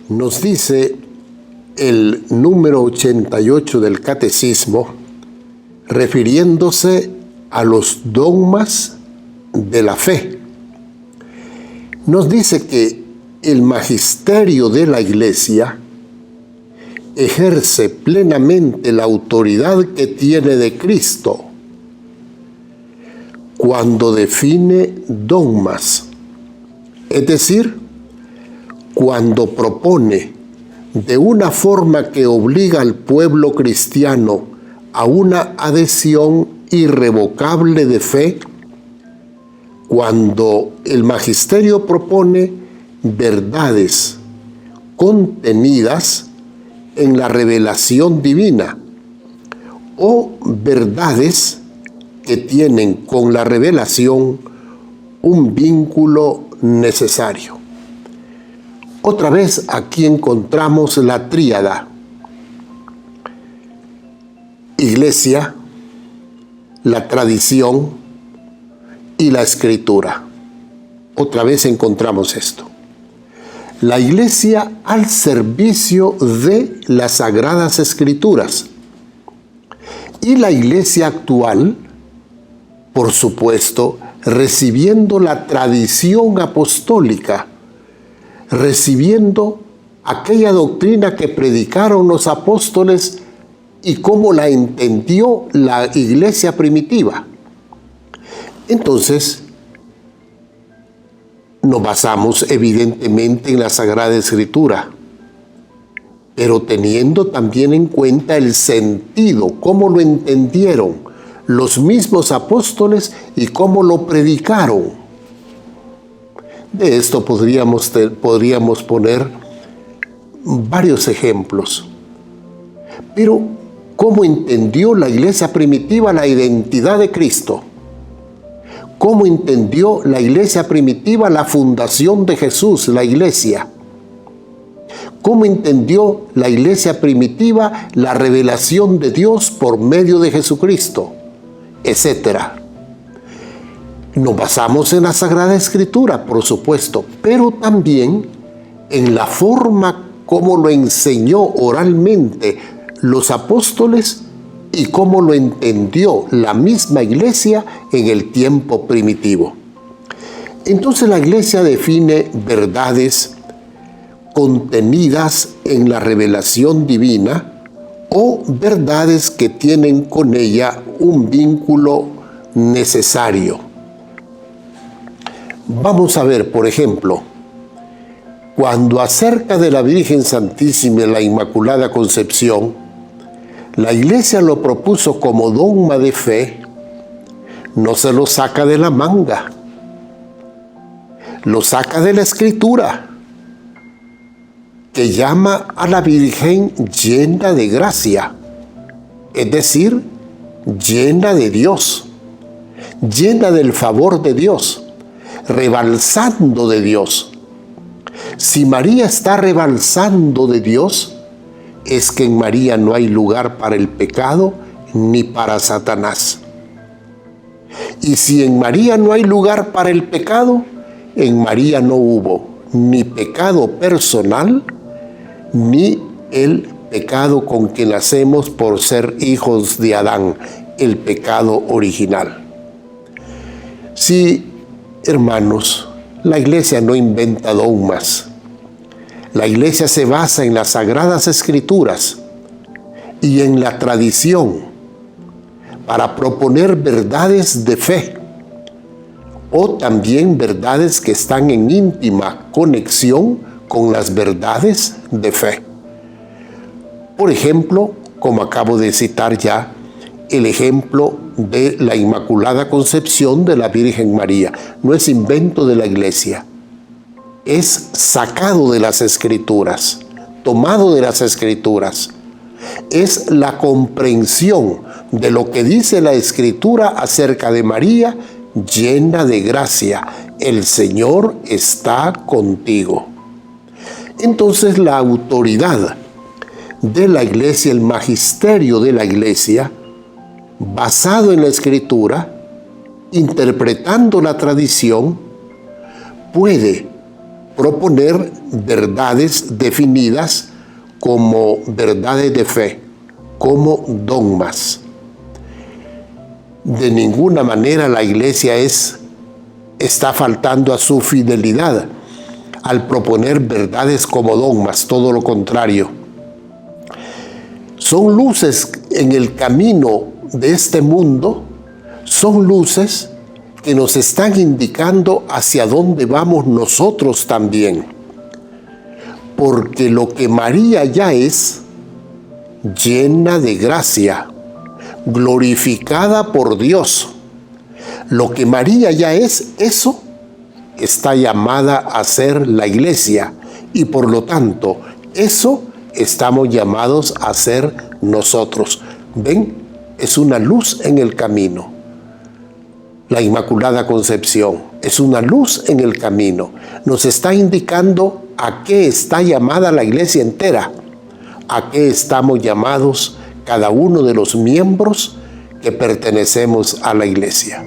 Nos dice el número 88 del Catecismo, refiriéndose a los dogmas de la fe. Nos dice que el magisterio de la Iglesia ejerce plenamente la autoridad que tiene de Cristo cuando define dogmas, es decir, cuando propone de una forma que obliga al pueblo cristiano a una adhesión irrevocable de fe, cuando el magisterio propone verdades contenidas en la revelación divina o verdades que tienen con la revelación un vínculo necesario. Otra vez aquí encontramos la tríada: Iglesia, la tradición y la Escritura. Otra vez encontramos esto. La Iglesia al servicio de las Sagradas Escrituras. Y la Iglesia actual, por supuesto, recibiendo la tradición apostólica, recibiendo aquella doctrina que predicaron los apóstoles y cómo la entendió la iglesia primitiva. Entonces, nos basamos evidentemente en la Sagrada Escritura, pero teniendo también en cuenta el sentido, cómo lo entendieron los mismos apóstoles y cómo lo predicaron. De esto podríamos poner varios ejemplos. Pero, ¿cómo entendió la iglesia primitiva la identidad de Cristo? ¿Cómo entendió la iglesia primitiva la fundación de Jesús, la iglesia? ¿Cómo entendió la iglesia primitiva la revelación de Dios por medio de Jesucristo? Etcétera. Nos basamos en la Sagrada Escritura, por supuesto, pero también en la forma como lo enseñó oralmente los apóstoles y cómo lo entendió la misma iglesia en el tiempo primitivo. Entonces la iglesia define verdades contenidas en la revelación divina o verdades que tienen con ella un vínculo necesario. Vamos a ver, por ejemplo, cuando acerca de la Virgen Santísima y la Inmaculada Concepción, la Iglesia lo propuso como dogma de fe, no se lo saca de la manga, lo saca de la Escritura, que llama a la Virgen llena de gracia, es decir, llena de Dios, llena del favor de Dios, rebalsando de Dios. Si María está rebalsando de Dios, es que en María no hay lugar para el pecado ni para Satanás. Y si en María no hay lugar para el pecado, en María no hubo ni pecado personal, ni el pecado con que nacemos por ser hijos de Adán, el pecado original. Sí, hermanos, la iglesia no inventa dogmas. La iglesia se basa en las Sagradas Escrituras y en la tradición para proponer verdades de fe o también verdades que están en íntima conexión con las verdades de fe. Por ejemplo, como acabo de citar ya, el ejemplo de la Inmaculada Concepción de la Virgen María. No es invento de la Iglesia, es sacado de las Escrituras, tomado de las Escrituras. Es la comprensión de lo que dice la Escritura acerca de María, llena de gracia. El Señor está contigo. Entonces la autoridad de la Iglesia, el magisterio de la Iglesia, basado en la Escritura interpretando la tradición, puede proponer verdades definidas como verdades de fe, como dogmas. De ninguna manera la Iglesia está faltando a su fidelidad al proponer verdades como dogmas, todo lo contrario. Son luces en el camino de este mundo, son luces que nos están indicando hacia dónde vamos nosotros también. Porque lo que María ya es, llena de gracia, glorificada por Dios, lo que María ya es, eso está llamada a ser la Iglesia, y por lo tanto, eso estamos llamados a ser nosotros. ¿Ven? Es una luz en el camino. La Inmaculada Concepción es una luz en el camino. Nos está indicando a qué está llamada la Iglesia entera, a qué estamos llamados cada uno de los miembros que pertenecemos a la Iglesia.